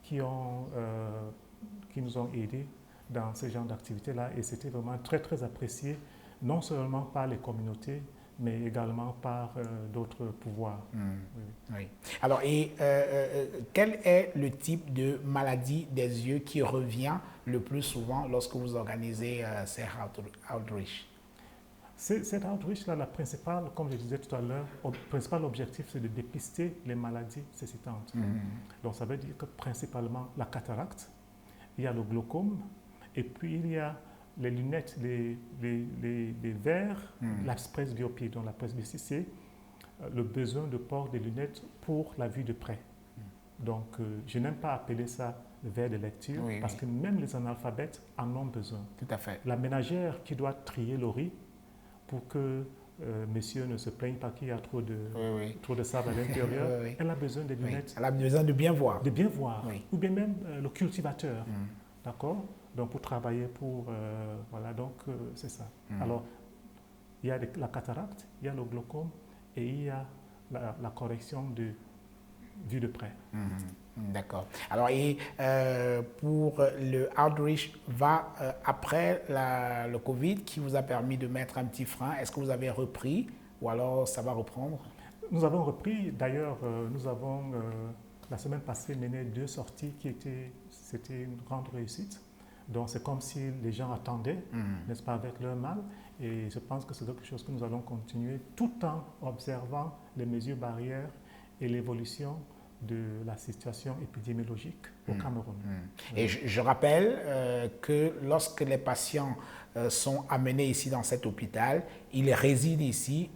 qui nous ont aidés dans ce genre d'activité-là et c'était vraiment très, très apprécié, non seulement par les communautés, mais également par d'autres pouvoirs. Oui. Alors, quel est le type de maladie des yeux qui revient le plus souvent lorsque vous organisez ces outreach? Cet outreach-là, la principale, comme je disais tout à l'heure, le principal objectif, c'est de dépister les maladies cécitantes. Donc, ça veut dire que principalement la cataracte, il y a le glaucome, et puis il y a les lunettes, les verres, la presbyopie. Donc la presbyopie, c'est le besoin de port des lunettes pour la vue de près. Donc je n'aime pas appeler ça le verre de lecture parce que même les analphabètes en ont besoin. Tout à fait. La ménagère qui doit trier le riz pour que monsieur ne se plaigne pas qu'il y a trop de sable à l'intérieur, elle a besoin des lunettes. Elle a besoin de bien voir. De bien voir. Ou bien même le cultivateur. D'accord? Donc, pour travailler voilà, donc c'est ça. Alors, il y a la cataracte, il y a le glaucome et il y a la correction de vue de près. D'accord. Alors, pour le outreach, après le Covid qui vous a permis de mettre un petit frein, est-ce que vous avez repris ou alors ça va reprendre? Nous avons repris. D'ailleurs, nous avons, la semaine passée, mené 2 sorties c'était une grande réussite. Donc, c'est comme si les gens attendaient, n'est-ce pas, avec leur mal. Et je pense que c'est quelque chose que nous allons continuer tout en observant les mesures barrières et l'évolution de la situation épidémiologique au Cameroun. Et je rappelle que lorsque les patients sont amenés ici dans cet hôpital, ils résident ici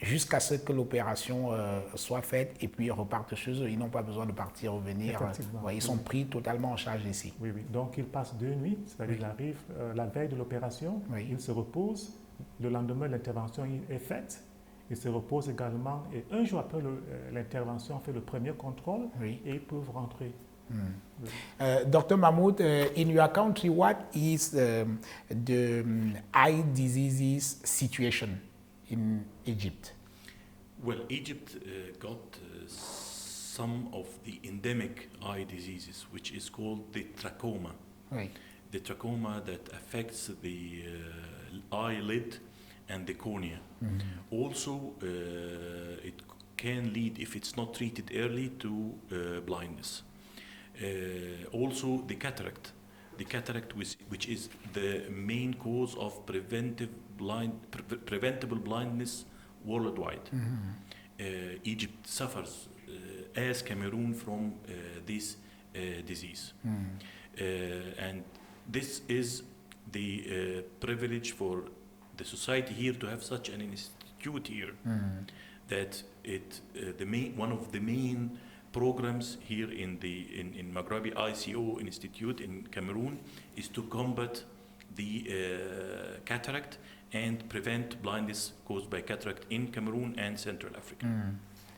jusqu'à ce que l'opération soit faite et puis ils repartent chez eux. Ils n'ont pas besoin de partir, revenir. Ils sont pris totalement en charge ici. Oui, oui. Donc ils passent 2 nuits, c'est-à-dire qu'ils arrivent la veille de l'opération, ils se reposent. Le lendemain, l'intervention est faite. Ils se reposent également et un jour après l'intervention, on fait le premier contrôle et ils peuvent rentrer. Dr. Mahmoud, in your country, what is the eye diseases situation in Egypt? Well, Egypt got some of the endemic eye diseases, which is called the trachoma. The trachoma that affects the eyelid and the cornea. Also, it can lead, if it's not treated early, to blindness. Also, the cataract, which is the main cause of preventable blindness worldwide. Egypt suffers, as Cameroon, from this disease. And this is the privilege for the society here to have such an institute here. That one of the main programs here in Maghrabi ICO Institute in Cameroon is to combat the cataract and prevent blindness caused by cataract in Cameroon and Central Africa.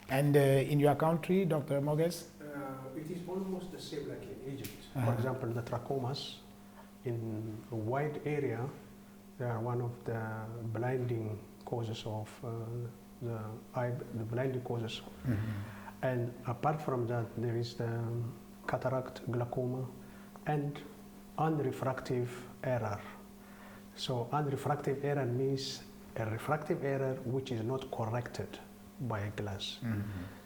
And in your country, Dr. Moges? It is almost the same like in Egypt. For example, the trachomas in a wide area, they are one of the blinding causes of the blinding causes. And apart from that, there is the cataract, glaucoma, and unrefractive error. So unrefractive error means a refractive error which is not corrected by a glass.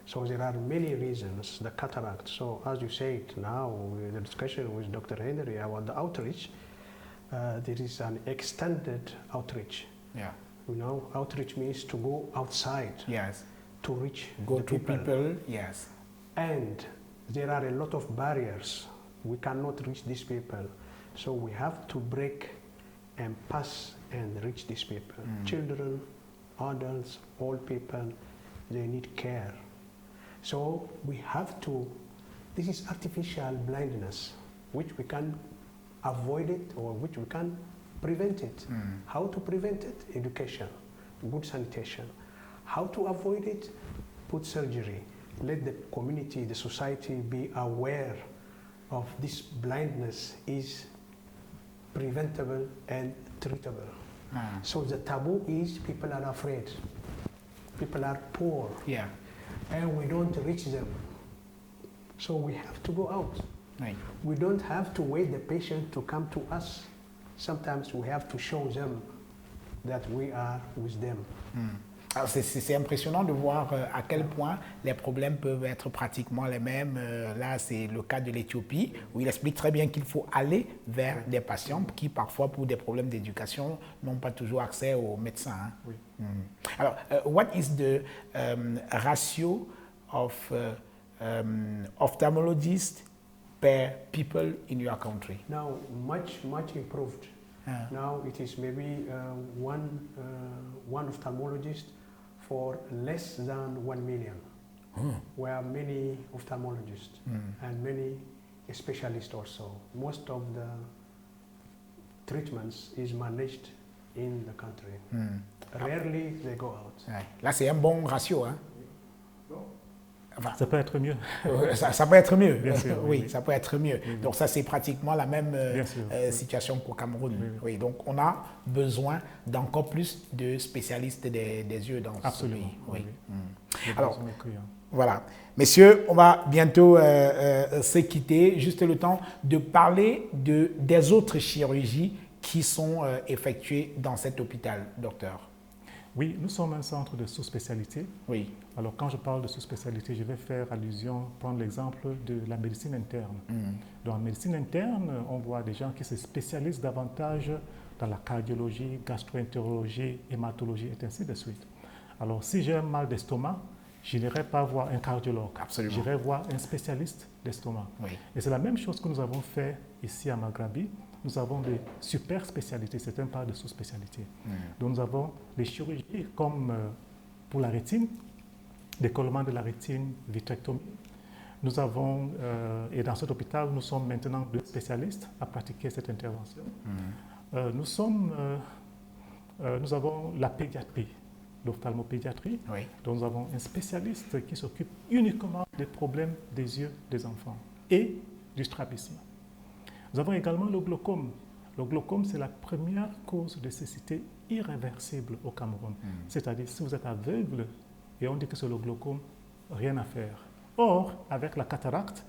So there are many reasons, the cataract. So as you said now, the discussion with Dr. Henry about the outreach, there is an extended outreach. Yeah. You know, outreach means to go outside. Yes. To reach Go the to people, yes. And there are a lot of barriers. We cannot reach these people. So we have to break and pass and reach these people. Children, adults, old people, they need care. So we have to, this is artificial blindness, which we can avoid it or which we can prevent it. How to prevent it? Education, good sanitation. How to avoid it? Put surgery. Let the community, the society be aware of this blindness is preventable and treatable. So the taboo is people are afraid. People are poor. Yeah. And we don't reach them. So we have to go out. Right. We don't have to wait the patient to come to us. Sometimes we have to show them that we are with them. Alors c'est impressionnant de voir à quel point les problèmes peuvent être pratiquement les mêmes. Là, c'est le cas de l'Éthiopie, où il explique très bien qu'il faut aller vers des patients qui, parfois, pour des problèmes d'éducation, n'ont pas toujours accès aux médecins. Hein. Oui. Alors, what is the ratio of ophthalmologists per people in your country? Now, much improved. Now it is maybe one ophthalmologist for less than 1 million. We have many ophthalmologists and many specialists also. Most of the treatments is managed in the country. Rarely they go out. Ouais. Là, c'est un bon ratio. Hein? Enfin, ça peut être mieux. Ça peut être mieux. Bien sûr, oui, ça peut être mieux. Oui. Donc ça, c'est pratiquement la même situation qu'au Cameroun. Oui, donc on a besoin d'encore plus de spécialistes des yeux dans ce pays. Oui. Alors, voilà. Messieurs, on va bientôt se quitter. Juste le temps de parler des autres chirurgies qui sont effectuées dans cet hôpital, docteur. Oui, nous sommes un centre de sous-spécialité. Oui. Alors, quand je parle de sous-spécialité, je vais faire allusion, prendre l'exemple de la médecine interne. Dans la médecine interne, on voit des gens qui se spécialisent davantage dans la cardiologie, gastro-entérologie, hématologie et ainsi de suite. Alors, si j'ai un mal d'estomac, je n'irai pas voir un cardiologue. Absolument. J'irai voir un spécialiste d'estomac. Oui. Et c'est la même chose que nous avons fait ici à Maghrabi. Nous avons des super spécialités, c'est un pas de sous-spécialité. Donc nous avons des chirurgies comme pour la rétine, décollement de la rétine, vitrectomie. Nous avons, et dans cet hôpital, nous sommes maintenant 2 spécialistes à pratiquer cette intervention. Nous avons la pédiatrie, l'ophtalmopédiatrie. Oui. Donc nous avons un spécialiste qui s'occupe uniquement des problèmes des yeux des enfants et du strabisme. Nous avons également le glaucome. Le glaucome, c'est la première cause de cécité irréversible au Cameroun. C'est-à-dire, si vous êtes aveugle et on dit que c'est le glaucome, rien à faire. Or, avec la cataracte,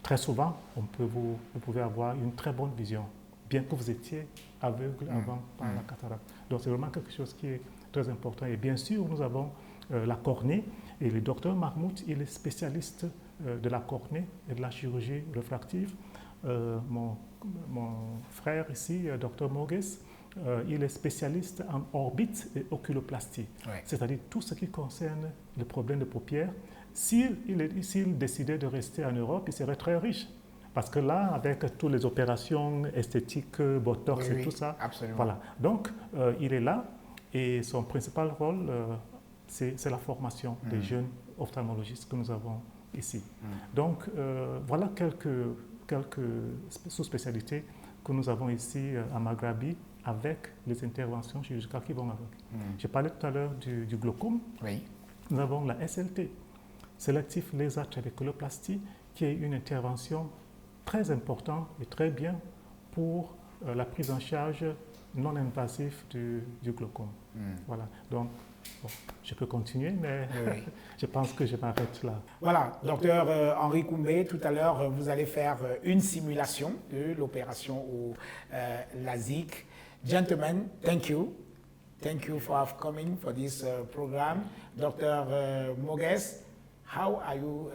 très souvent, vous pouvez avoir une très bonne vision, bien que vous étiez aveugle avant par la cataracte. Donc, c'est vraiment quelque chose qui est très important. Et bien sûr, nous avons la cornée, et le docteur Mahmoud, il est spécialiste de la cornée et de la chirurgie réfractive. Mon frère ici, Dr Moges, il est spécialiste en orbite et oculoplastie, c'est-à-dire tout ce qui concerne le problème de paupières. S'il décidait de rester en Europe, il serait très riche Parce que là, avec toutes les opérations esthétiques, Botox et tout ça, absolument. voilà. Donc, il est là et son principal rôle, c'est la formation des jeunes ophtalmologistes que nous avons ici. Donc, voilà quelques sous-spécialités que nous avons ici à Maghrabi avec les interventions chirurgicales qui vont avec. J'ai parlé tout à l'heure du glaucome. Oui. Nous avons la SLT, Selective Laser Trabeculoplastie, qui est une intervention très importante et très bien pour la prise en charge non invasive du glaucome. Voilà. Donc, bon, je peux continuer, mais Oui. je pense que je m'arrête là. Voilà, docteur Henri Koumbé, tout à l'heure, vous allez faire une simulation de l'opération au LASIK. Gentlemen, thank you. Thank you for coming for this program. Dr. Moges, how are you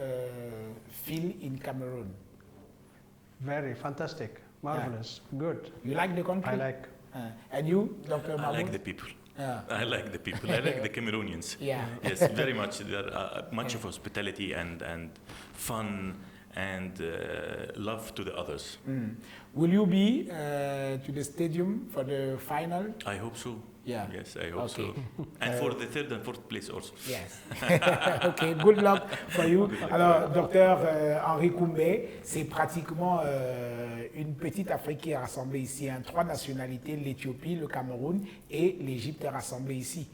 feel in Cameroon? Very fantastic, marvelous, good. You like the country? I like. And you, Dr. I Mahmoud? like the people. Yeah. I like the people. I like the Cameroonians. Yeah. Yes, very much. There are much of hospitality and fun and love to the others. Will you be to the stadium for the final? I hope so. Yeah. Yes, I hope Okay. so. And for the third and fourth place also. Yes. OK, good luck for you. Alors, docteur Henri Koumbé, c'est pratiquement une petite Afrique qui est rassemblée ici. Hein. 3 nationalités, l'Éthiopie, le Cameroun et l'Égypte rassemblées ici.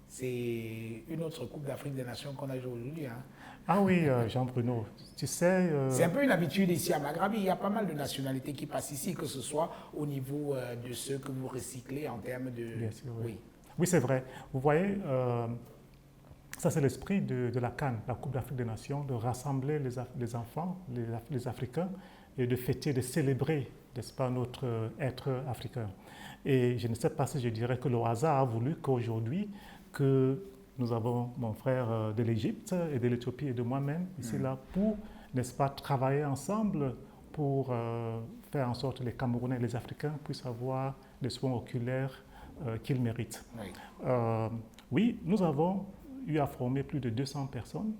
C'est une autre Coupe d'Afrique des Nations qu'on a jouée aujourd'hui. Hein. Ah oui, Jean-Bruno, tu sais... C'est un peu une habitude ici à Maghrabi. Il y a pas mal de nationalités qui passent ici, que ce soit au niveau de ceux que vous recyclez en termes de... Bien sûr, oui. Oui. Oui, c'est vrai. Vous voyez, ça c'est l'esprit de la CAN, la Coupe d'Afrique des Nations, de rassembler les enfants, les Africains, et de fêter, de célébrer, n'est-ce pas, notre être africain. Et je ne sais pas si je dirais que le hasard a voulu qu'aujourd'hui, que nous avons mon frère de l'Égypte et de l'Éthiopie et de moi-même ici là pour, n'est-ce pas, travailler ensemble pour faire en sorte que les Camerounais et les Africains puissent avoir les soins oculaires qu'ils méritent. Oui. Oui, nous avons eu à former plus de 200 personnes,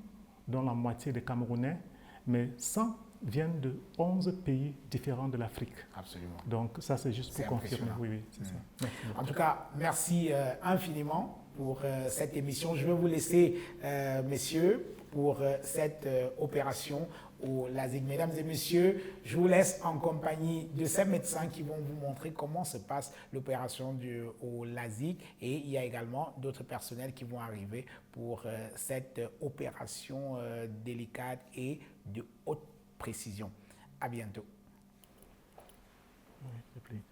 dont la moitié des Camerounais, mais 100 viennent de 11 pays différents de l'Afrique. Absolument. Donc ça, c'est juste C'est pour confirmer. impressionnant. Oui, oui, c'est ça. Merci beaucoup. En tout cas, merci infiniment pour cette émission. Je vais vous laisser, messieurs, pour cette opération au LASIK. Mesdames et messieurs, je vous laisse en compagnie de ces médecins qui vont vous montrer comment se passe l'opération au LASIK. Et il y a également d'autres personnels qui vont arriver pour cette opération délicate et de haute précision. À bientôt. Oui, réplique.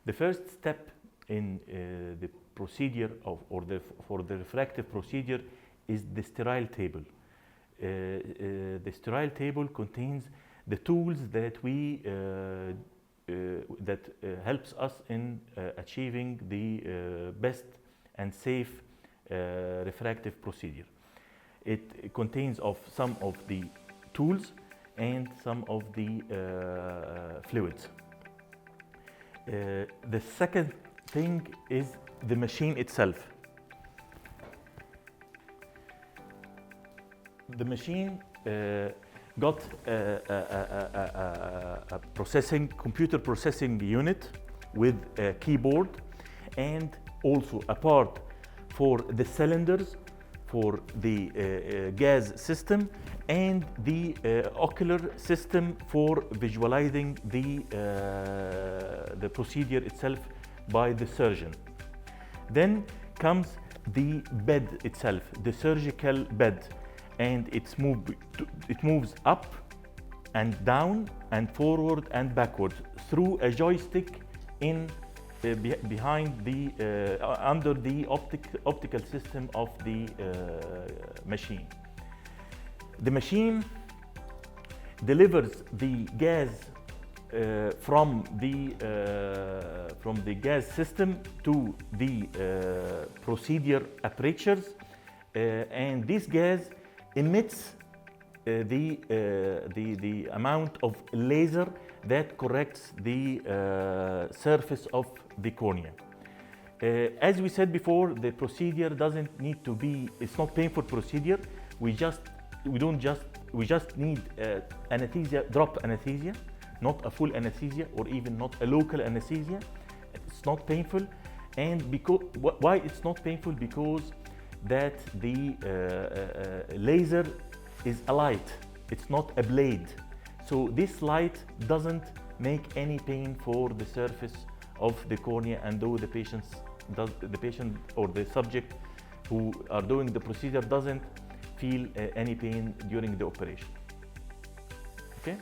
The first step in the procedure for the refractive procedure is the sterile table. The sterile table contains the tools that helps us in achieving the best and safe refractive procedure. It contains of some of the tools and some of the fluids. The second thing is the machine itself. The machine got a computer processing unit with a keyboard and also a part for the cylinders for the gas system and the ocular system for visualizing the procedure itself by the surgeon. Then comes the bed itself, the surgical bed, and it moves up and down and forward and backwards through a joystick behind under the optical system of the machine. The machine delivers the gas from the gas system to the procedure apertures, and this gas emits the amount of laser that corrects the surface of the cornea. As we said before, the procedure doesn't need to be, it's not painful procedure. We just need anesthesia, drop anesthesia, not a full anesthesia or even not a local anesthesia. It's not painful. And because, why it's not painful? Because that the laser is a light, it's not a blade. So this light doesn't make any pain for the surface of the cornea, and though the patient or the subject who are doing the procedure doesn't feel any pain during the operation. Okay?